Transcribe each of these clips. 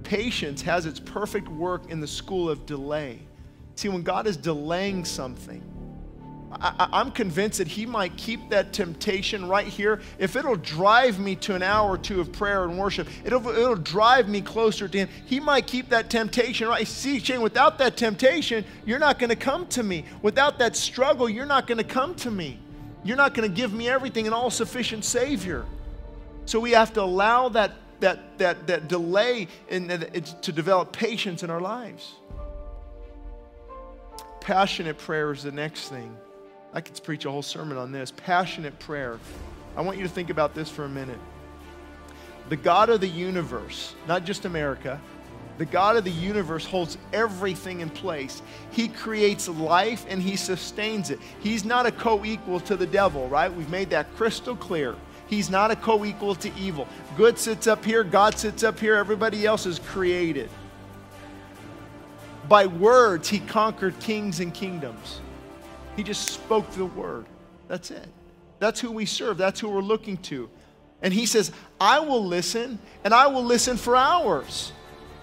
patience has its perfect work in the school of delay. See, when God is delaying something, I'm convinced that he might keep that temptation right here. If it'll drive me to an hour or two of prayer and worship, it'll drive me closer to him. He might keep that temptation right. See, Shane, without that temptation, you're not going to come to me. Without that struggle, you're not going to come to me. You're not going to give me everything, an all-sufficient Savior. So we have to allow that delay to develop patience in our lives. Passionate prayer is the next thing. I could preach a whole sermon on this. Passionate prayer. I want you to think about this for a minute. The God of the universe, not just America, the God of the universe holds everything in place. He creates life and he sustains it. He's not a co-equal to the devil, right? We've made that crystal clear. He's not a co-equal to evil. Good sits up here, God sits up here, everybody else is created. By words, he conquered kings and kingdoms. He just spoke the word. That's it. That's who we serve. That's who we're looking to. And he says, I will listen, and I will listen for hours.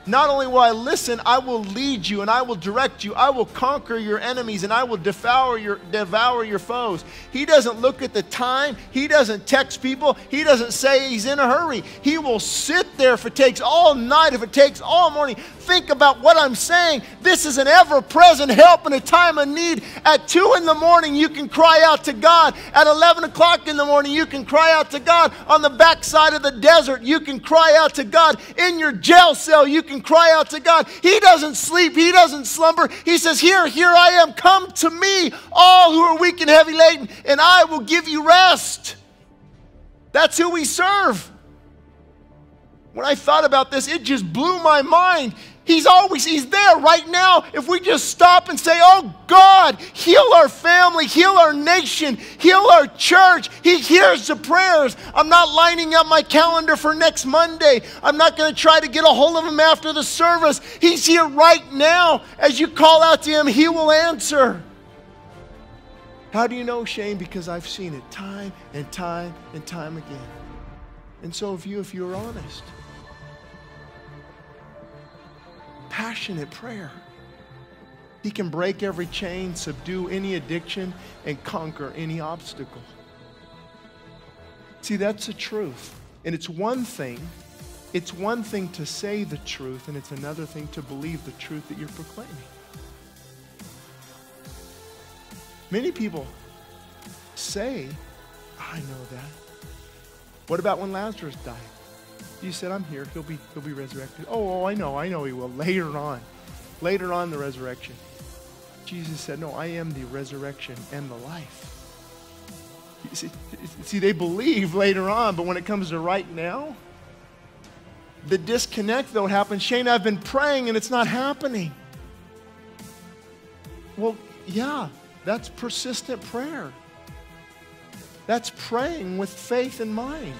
Not only will I listen, I will lead you and I will direct you. I will conquer your enemies and I will devour your foes. He doesn't look at the time. He doesn't text people. He doesn't say he's in a hurry. He will sit there if it takes all night, if it takes all morning. Think about what I'm saying. This is an ever-present help in a time of need. At 2 in the morning, you can cry out to God. At 11 o'clock in the morning, you can cry out to God. On the backside of the desert, you can cry out to God. In your jail cell, you can cry out to God. He doesn't sleep. He doesn't slumber. He says, here I am. Come to me, all who are weak and heavy laden, and I will give you rest. That's who we serve. When I thought about this, it just blew my mind. He's there right now. If we just stop and say, oh God, heal our family, heal our nation, heal our church. He hears the prayers. I'm not lining up my calendar for next Monday. I'm not going to try to get a hold of him after the service. He's here right now. As you call out to him, he will answer. How do you know, Shane? Because I've seen it time and time and time again. And so if you're honest, passionate prayer. He can break every chain, subdue any addiction, and conquer any obstacle. See, that's the truth. And it's one thing to say the truth, and it's another thing to believe the truth that you're proclaiming. Many people say, I know that. What about when Lazarus died? You said, I'm here. He'll be resurrected. Oh, I know he will. Later on the resurrection. Jesus said, no, I am the resurrection and the life. You see, they believe later on, but when it comes to right now, the disconnect though happens. Shane, I've been praying and it's not happening. Well, yeah, that's persistent prayer. That's praying with faith in mind.